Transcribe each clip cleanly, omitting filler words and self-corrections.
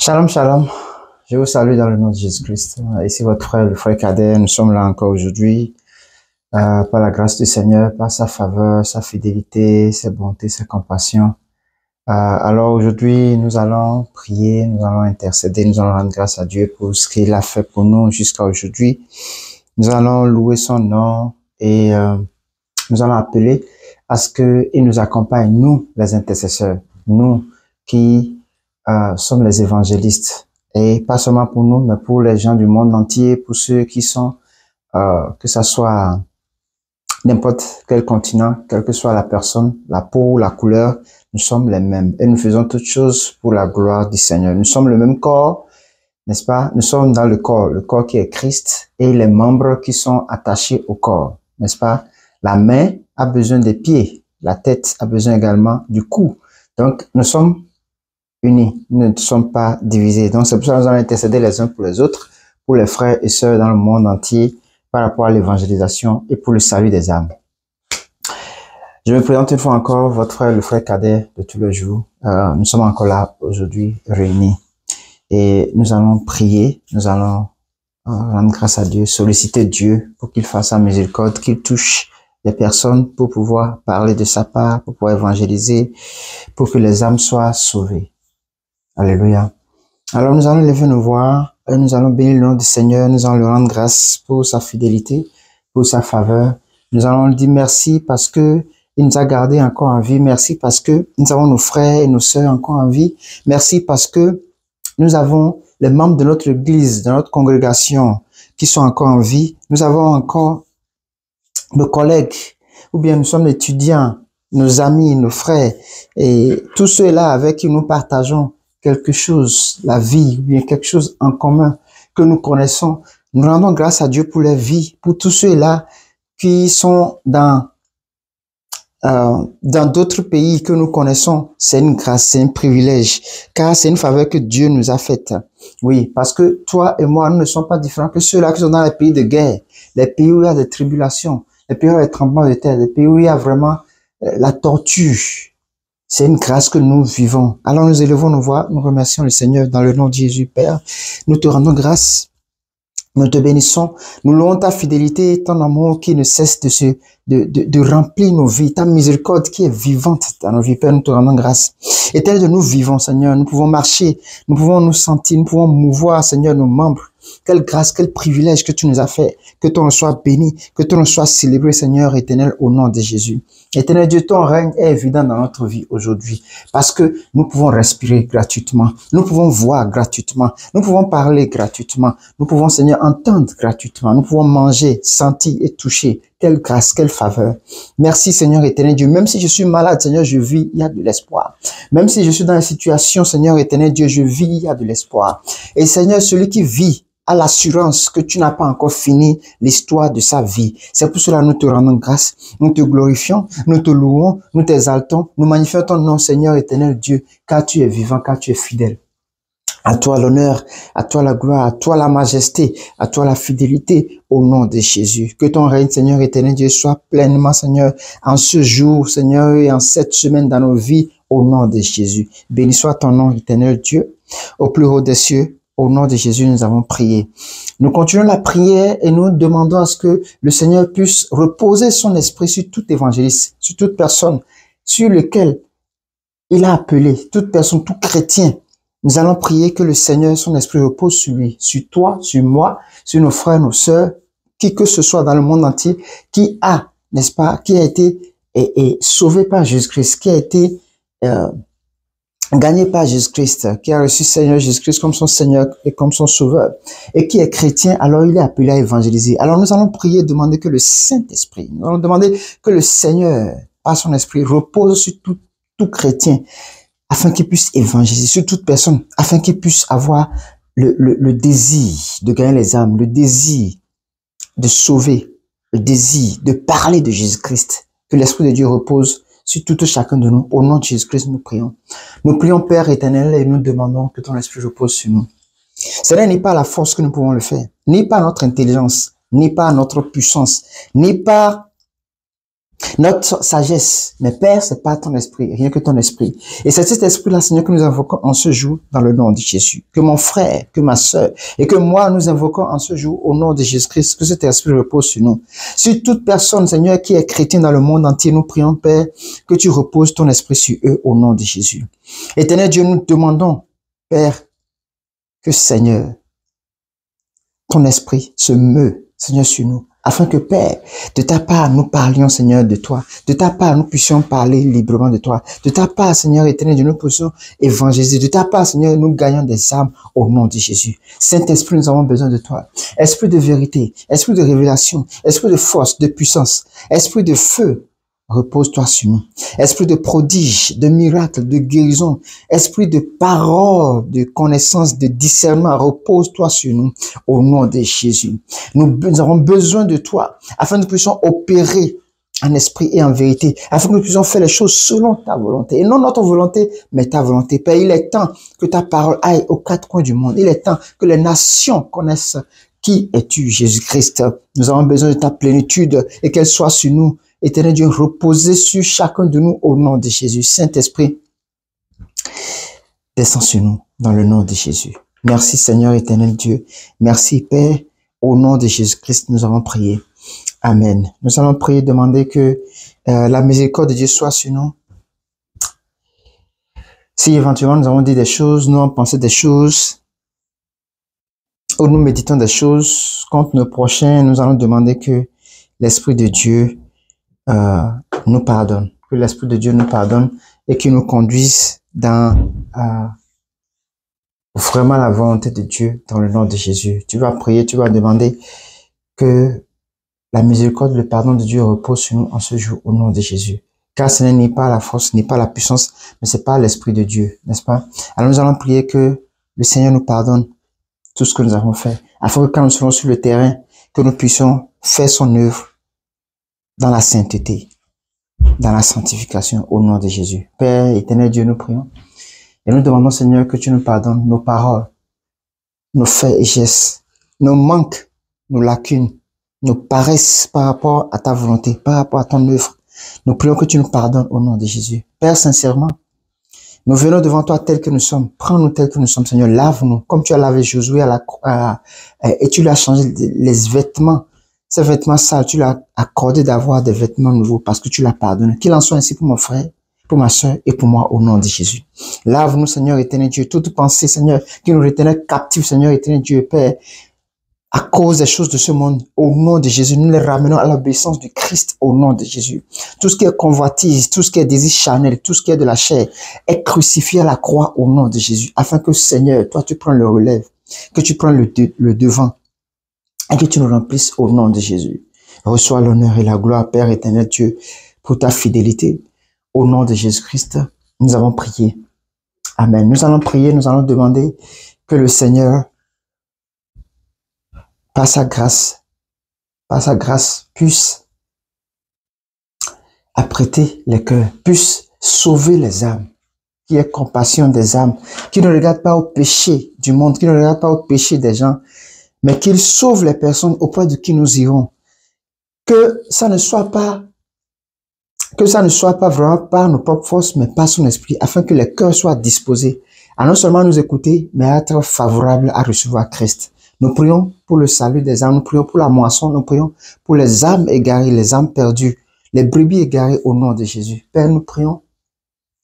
Shalom, shalom. Je vous salue dans le nom de Jésus-Christ. Ici votre frère, le frère Cadet. Nous sommes là encore aujourd'hui par la grâce du Seigneur, par sa faveur, sa fidélité, sa bonté, sa compassion. Alors aujourd'hui, nous allons prier, nous allons intercéder, nous allons rendre grâce à Dieu pour ce qu'il a fait pour nous jusqu'à aujourd'hui. Nous allons louer son nom et nous allons appeler à ce qu'il nous accompagne, nous les intercesseurs, nous qui sommes les évangélistes. Et pas seulement pour nous, mais pour les gens du monde entier, pour ceux qui sont, que ça soit n'importe quel continent, quelle que soit la personne, la peau, la couleur, nous sommes les mêmes. Et nous faisons toutes choses pour la gloire du Seigneur. Nous sommes le même corps, n'est-ce pas? Nous sommes dans le corps qui est Christ et les membres qui sont attachés au corps, n'est-ce pas? La main a besoin des pieds, la tête a besoin également du cou. Donc, nous sommes unis, nous ne sommes pas divisés. Donc, c'est pour ça que nous allons intercéder les uns pour les autres, pour les frères et sœurs dans le monde entier, par rapport à l'évangélisation et pour le salut des âmes. Je me présente une fois encore, votre frère, le frère Cadet de tous les jours. Nous sommes encore là aujourd'hui, réunis. Et nous allons prier, nous allons rendre grâce à Dieu, solliciter Dieu pour qu'il fasse sa miséricorde, qu'il touche les personnes pour pouvoir parler de sa part, pour pouvoir évangéliser, pour que les âmes soient sauvées. Alléluia. Alors nous allons lever nos voix et nous allons bénir le nom du Seigneur, nous allons lui rendre grâce pour sa fidélité, pour sa faveur. Nous allons lui dire merci parce que il nous a gardés encore en vie. Merci parce que nous avons nos frères et nos sœurs encore en vie. Merci parce que nous avons les membres de notre église, de notre congrégation qui sont encore en vie. Nous avons encore nos collègues, ou bien nous sommes étudiants, nos amis, nos frères, et tous ceux-là avec qui nous partageons quelque chose, la vie, ou bien quelque chose en commun que nous connaissons. Nous rendons grâce à Dieu pour leur vie, pour tous ceux-là qui sont dans d'autres pays que nous connaissons. C'est une grâce, c'est un privilège, car c'est une faveur que Dieu nous a faite. Oui, parce que toi et moi, nous ne sommes pas différents que ceux-là qui sont dans les pays de guerre, les pays où il y a des tribulations, les pays où il y a des tremblements de terre, les pays où il y a vraiment la torture. C'est une grâce que nous vivons. Alors nous élevons nos voix, nous remercions le Seigneur dans le nom de Jésus, Père. Nous te rendons grâce, nous te bénissons, nous louons ta fidélité, ton amour qui ne cesse de remplir nos vies, ta miséricorde qui est vivante dans nos vies, Père, nous te rendons grâce. Et tel de nous vivons, Seigneur, nous pouvons marcher, nous pouvons nous sentir, nous pouvons mouvoir, Seigneur, nos membres. Quelle grâce, quel privilège que tu nous as fait. Que ton nom soit béni, que ton nom soit célébré, Seigneur éternel, au nom de Jésus. Éternel Dieu, ton règne est évident dans notre vie aujourd'hui parce que nous pouvons respirer gratuitement, nous pouvons voir gratuitement, nous pouvons parler gratuitement, nous pouvons, Seigneur, entendre gratuitement, nous pouvons manger, sentir et toucher. Quelle grâce, quelle faveur. Merci, Seigneur éternel Dieu. Même si je suis malade, Seigneur, je vis, il y a de l'espoir. Même si je suis dans une situation, Seigneur éternel Dieu, je vis, il y a de l'espoir. Et Seigneur, celui qui vit à l'assurance que tu n'as pas encore fini l'histoire de sa vie. C'est pour cela que nous te rendons grâce, nous te glorifions, nous te louons, nous t'exaltons, nous magnifions ton nom, Seigneur éternel Dieu, car tu es vivant, car tu es fidèle. À toi l'honneur, à toi la gloire, à toi la majesté, à toi la fidélité, au nom de Jésus. Que ton règne, Seigneur éternel Dieu, soit pleinement, Seigneur, en ce jour, Seigneur, et en cette semaine dans nos vies, au nom de Jésus. Béni soit ton nom, éternel Dieu, au plus haut des cieux. Au nom de Jésus, nous avons prié. Nous continuons la prière et nous demandons à ce que le Seigneur puisse reposer son esprit sur tout évangéliste, sur toute personne sur lequel il a appelé, toute personne, tout chrétien. Nous allons prier que le Seigneur, son esprit repose sur lui, sur toi, sur moi, sur nos frères, nos sœurs, qui que ce soit dans le monde entier, qui a, n'est-ce pas, qui a été sauvé par Jésus-Christ, qui a été gagné par Jésus-Christ, qui a reçu Seigneur Jésus-Christ comme son Seigneur et comme son Sauveur, et qui est chrétien, alors il est appelé à évangéliser. Alors nous allons prier, demander que le Saint-Esprit, nous allons demander que le Seigneur, par son esprit, repose sur tout chrétien, afin qu'il puisse évangéliser, sur toute personne, afin qu'il puisse avoir le désir de gagner les âmes, le désir de sauver, le désir de parler de Jésus-Christ, que l'Esprit de Dieu repose sur tout chacun de nous. Au nom de Jésus-Christ, nous prions. Nous prions, Père éternel, et nous demandons que ton esprit repose sur nous. Ce n'est pas la force que nous pouvons le faire, ni par notre intelligence, ni par notre puissance, ni par Notre sagesse, mais Père, c'est pas ton esprit, rien que ton esprit. Et c'est cet esprit-là, Seigneur, que nous invoquons en ce jour dans le nom de Jésus. Que mon frère, que ma sœur, et que moi, nous invoquons en ce jour au nom de Jésus-Christ, que cet esprit repose sur nous. Sur toute personne, Seigneur, qui est chrétienne dans le monde entier, nous prions, Père, que tu reposes ton esprit sur eux au nom de Jésus. Éternel Dieu, nous demandons, Père, que Seigneur, ton esprit se meut, Seigneur, sur nous. Afin que, Père, de ta part, nous parlions, Seigneur, de toi. De ta part, nous puissions parler librement de toi. De ta part, Seigneur éternel, de nous puissions évangéliser. De ta part, Seigneur, nous gagnons des âmes au nom de Jésus. Saint-Esprit, nous avons besoin de toi. Esprit de vérité, esprit de révélation, esprit de force, de puissance, esprit de feu, repose-toi sur nous. Esprit de prodige, de miracle, de guérison, esprit de parole, de connaissance, de discernement, repose-toi sur nous au nom de Jésus. Nous avons besoin de toi afin que nous puissions opérer en esprit et en vérité, afin que nous puissions faire les choses selon ta volonté. Et non notre volonté, mais ta volonté. Père, il est temps que ta parole aille aux quatre coins du monde. Il est temps que les nations connaissent qui es-tu, Jésus-Christ. Nous avons besoin de ta plénitude et qu'elle soit sur nous. Éternel Dieu, reposez sur chacun de nous au nom de Jésus. Saint-Esprit, descends sur nous dans le nom de Jésus. Merci Seigneur éternel Dieu. Merci Père. Au nom de Jésus-Christ, nous avons prié. Amen. Nous allons prier, demander que la miséricorde de Dieu soit sur nous. Si éventuellement nous avons dit des choses, nous avons pensé des choses, ou nous méditons des choses contre nos prochains, nous allons demander que l'Esprit de Dieu nous pardonne, que l'Esprit de Dieu nous pardonne et qu'il nous conduise dans vraiment la volonté de Dieu dans le nom de Jésus. Tu vas prier, tu vas demander que la miséricorde, le pardon de Dieu repose sur nous en ce jour au nom de Jésus. Car ce n'est ni pas la force, ni pas la puissance, mais c'est pas l'Esprit de Dieu, n'est-ce pas? Alors nous allons prier que le Seigneur nous pardonne tout ce que nous avons fait, afin que quand nous serons sur le terrain, que nous puissions faire son œuvre dans la sainteté, dans la sanctification, au nom de Jésus. Père éternel Dieu, nous prions. Et nous demandons, Seigneur, que tu nous pardonnes nos paroles, nos faits et gestes, nos manques, nos lacunes, nos paresses par rapport à ta volonté, par rapport à ton œuvre. Nous prions que tu nous pardonnes au nom de Jésus. Père, sincèrement, nous venons devant toi tels que nous sommes. Prends-nous tels que nous sommes, Seigneur. Lave-nous, comme tu as lavé Josué et tu lui as changé les vêtements. Ces vêtements sales, tu l'as accordé d'avoir des vêtements nouveaux parce que tu l'as pardonné. Qu'il en soit ainsi pour mon frère, pour ma soeur et pour moi au nom de Jésus. Lave-nous, Seigneur éternel Dieu, toute pensée, Seigneur, qui nous retenait captifs, Seigneur éternel Dieu, Père, à cause des choses de ce monde, au nom de Jésus, nous les ramenons à l'obéissance du Christ au nom de Jésus. Tout ce qui est convoitise, tout ce qui est désir charnel, tout ce qui est de la chair, est crucifié à la croix au nom de Jésus, afin que, Seigneur, toi, tu prends le relève, que tu prends le devant, et que tu nous remplisses au nom de Jésus. Reçois l'honneur et la gloire, Père éternel Dieu, pour ta fidélité. Au nom de Jésus-Christ, nous avons prié. Amen. Nous allons prier, nous allons demander que le Seigneur, par sa grâce, puisse apprêter les cœurs, puisse sauver les âmes, qui ait compassion des âmes, qui ne regarde pas au péché du monde, qui ne regarde pas au péché des gens, mais qu'il sauve les personnes auprès de qui nous irons. Que ça ne soit pas vraiment par nos propres forces, mais par son esprit, afin que les cœurs soient disposés à non seulement nous écouter, mais à être favorables à recevoir Christ. Nous prions pour le salut des âmes, nous prions pour la moisson, nous prions pour les âmes égarées, les âmes perdues, les brebis égarées au nom de Jésus. Père, nous prions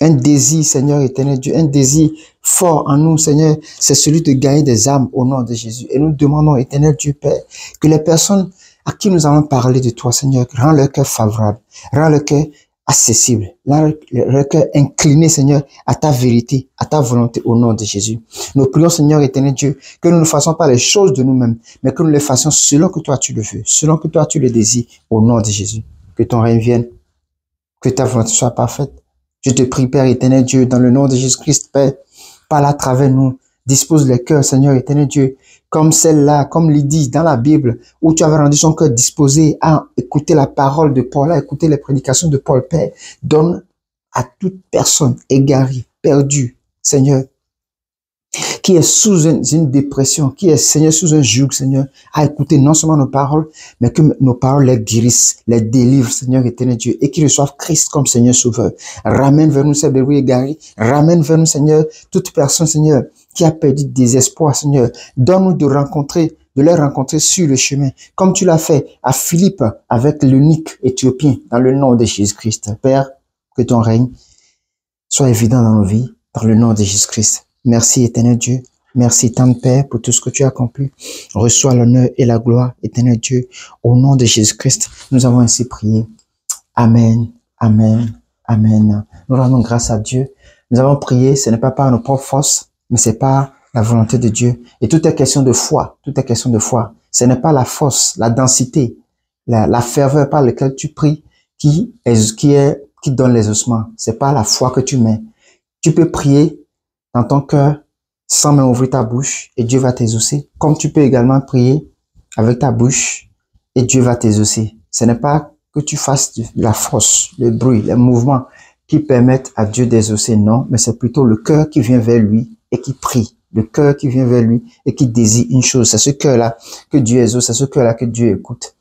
un désir, Seigneur éternel Dieu, un désir fort en nous, Seigneur, c'est celui de gagner des âmes au nom de Jésus. Et nous demandons, éternel Dieu, Père, que les personnes à qui nous allons parler de toi, Seigneur, rends leur cœur favorable, rends leur cœur accessible, rends leur cœur incliné, Seigneur, à ta vérité, à ta volonté au nom de Jésus. Nous prions, Seigneur éternel Dieu, que nous ne fassions pas les choses de nous-mêmes, mais que nous les fassions selon que toi tu le veux, selon que toi tu le désires, au nom de Jésus. Que ton règne vienne, que ta volonté soit parfaite. Je te prie, Père éternel Dieu, dans le nom de Jésus-Christ, Père, parle à travers nous, dispose les cœurs, Seigneur éternel Dieu, comme celle-là, comme Lydie dans la Bible, où tu avais rendu son cœur disposé à écouter la parole de Paul, à écouter les prédications de Paul. Père, donne à toute personne égarée, perdue, Seigneur, qui est sous une dépression, qui est, Seigneur, sous un joug, Seigneur, à écouter non seulement nos paroles, mais que nos paroles les guérissent, les délivrent, Seigneur éternel Dieu, et qui reçoivent Christ comme Seigneur Sauveur. Ramène vers nous ces brebis égarés, ramène vers nous, Seigneur, toute personne, Seigneur, qui a perdu désespoir, Seigneur. Donne-nous de les rencontrer sur le chemin, comme tu l'as fait à Philippe avec l'eunuque éthiopien, dans le nom de Jésus-Christ. Père, que ton règne soit évident dans nos vies, dans le nom de Jésus-Christ. Merci, éternel Dieu. Merci, tendre Père, pour tout ce que tu as accompli. Reçois l'honneur et la gloire, éternel Dieu. Au nom de Jésus-Christ, nous avons ainsi prié. Amen, amen, amen. Nous rendons grâce à Dieu. Nous avons prié, ce n'est pas par nos propres forces, mais c'est par la volonté de Dieu. Et tout est question de foi. Tout est question de foi. Ce n'est pas la force, la densité, la ferveur par laquelle tu pries qui donne les ossements. C'est pas la foi que tu mets. Tu peux prier dans ton cœur, sans même ouvrir ta bouche, et Dieu va t'exaucer. Comme tu peux également prier avec ta bouche, et Dieu va t'exaucer. Ce n'est pas que tu fasses la force, le bruit, les mouvements qui permettent à Dieu d'exaucer, non, mais c'est plutôt le cœur qui vient vers lui et qui prie. Le cœur qui vient vers lui et qui désire une chose. C'est ce cœur-là que Dieu exauce, c'est ce cœur-là que Dieu écoute.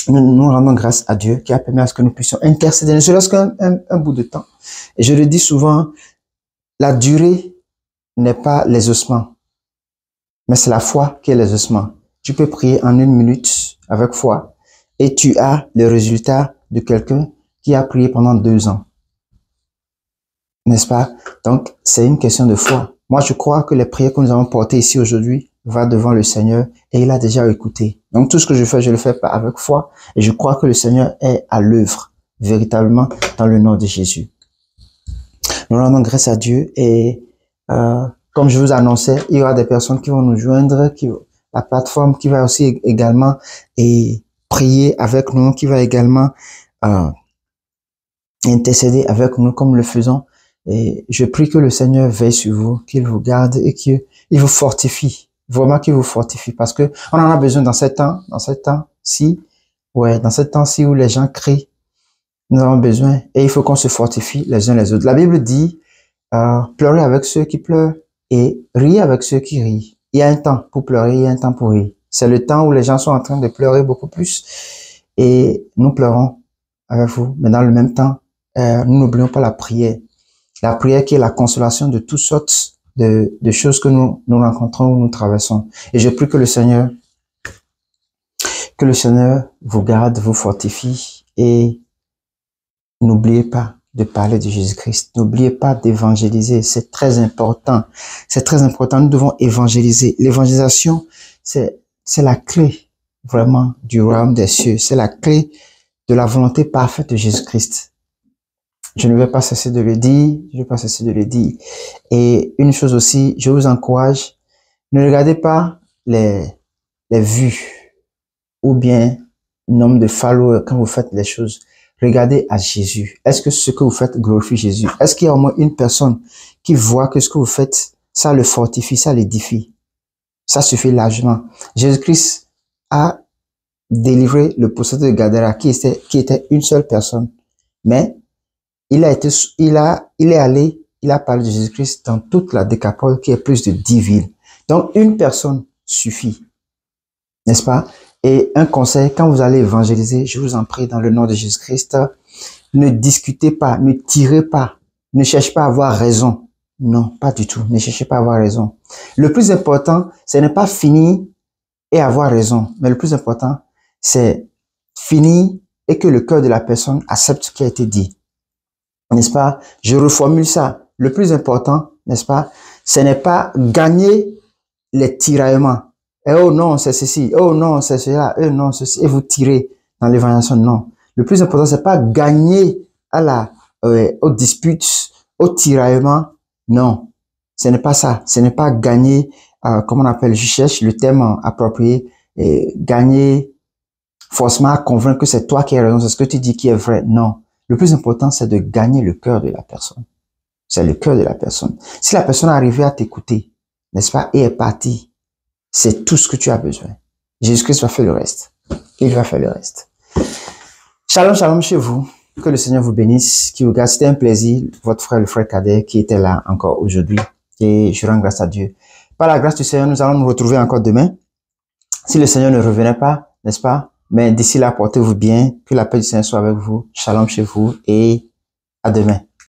Nous rendons grâce à Dieu qui a permis à ce que nous puissions intercéder, ne serait-ce qu'un bout de temps. Et je le dis souvent, la durée n'est pas les ossements, mais c'est la foi qui est les ossements. Tu peux prier en 1 minute avec foi et tu as le résultat de quelqu'un qui a prié pendant 2 ans. N'est-ce pas? Donc, c'est une question de foi. Moi, je crois que les prières que nous avons portées ici aujourd'hui vont devant le Seigneur et il a déjà écouté. Donc, tout ce que je le fais avec foi et je crois que le Seigneur est à l'œuvre véritablement dans le nom de Jésus. Nous rendons grâce à Dieu et comme je vous annonçais, il y aura des personnes qui vont nous joindre, la plateforme qui va aussi également prier avec nous, qui va également intercéder avec nous comme le faisons. Et je prie que le Seigneur veille sur vous, qu'il vous garde et qu'il vous fortifie. Vraiment qu'il vous fortifie parce que on en a besoin dans ce temps-ci où les gens crient. Nous avons besoin et il faut qu'on se fortifie les uns les autres. La Bible dit, pleurez avec ceux qui pleurent et riez avec ceux qui rient. Il y a un temps pour pleurer, il y a un temps pour rire. C'est le temps où les gens sont en train de pleurer beaucoup plus et nous pleurons avec vous. Mais dans le même temps, nous n'oublions pas la prière. La prière qui est la consolation de toutes sortes de choses que nous rencontrons ou nous traversons. Et je prie que le Seigneur vous garde, vous fortifie et n'oubliez pas de parler de Jésus-Christ. N'oubliez pas d'évangéliser. C'est très important. C'est très important. Nous devons évangéliser. L'évangélisation, c'est la clé vraiment du royaume des cieux. C'est la clé de la volonté parfaite de Jésus-Christ. Je ne vais pas cesser de le dire. Et une chose aussi, je vous encourage, ne regardez pas les vues ou bien le nombre de followers quand vous faites les choses. Regardez à Jésus. Est-ce que ce que vous faites glorifie Jésus? Est-ce qu'il y a au moins une personne qui voit que ce que vous faites, ça le fortifie, ça l'édifie? Ça suffit largement. Jésus-Christ a délivré le possédé de Gadara qui était une seule personne. Mais il est allé, il a parlé de Jésus-Christ dans toute la Décapole qui est plus de 10 villes. Donc, une personne suffit. N'est-ce pas? Et un conseil, quand vous allez évangéliser, je vous en prie dans le nom de Jésus-Christ, ne discutez pas, ne tirez pas, ne cherchez pas à avoir raison. Non, pas du tout. Ne cherchez pas à avoir raison. Le plus important, ce n'est pas finir et avoir raison. Mais le plus important, c'est finir et que le cœur de la personne accepte ce qui a été dit. N'est-ce pas? Je reformule ça. Le plus important, n'est-ce pas? Ce n'est pas gagner les tiraillements. Et oh non, c'est ceci. Oh non, c'est cela. Oh non, ceci. Et vous tirez dans l'évangélisation. Non. Le plus important, c'est pas gagner aux disputes, aux tiraillements. Non. Ce n'est pas ça. Ce n'est pas gagner, comment on appelle, je cherche le terme approprié, gagner forcément à convaincre que c'est toi qui as raison, c'est ce que tu dis qui est vrai. Non. Le plus important, c'est de gagner le cœur de la personne. C'est le cœur de la personne. Si la personne est arrivée à t'écouter, n'est-ce pas, et est partie, c'est tout ce que tu as besoin. Jésus-Christ va faire le reste. Il va faire le reste. Shalom, shalom chez vous. Que le Seigneur vous bénisse, qui vous garde. C'était un plaisir. Votre frère, le frère Cadet, qui était là encore aujourd'hui. et je rends grâce à Dieu. Par la grâce du Seigneur, nous allons nous retrouver encore demain. Si le Seigneur ne revenait pas, n'est-ce pas? Mais d'ici là, portez-vous bien, que la paix du Seigneur soit avec vous. Shalom chez vous et à demain.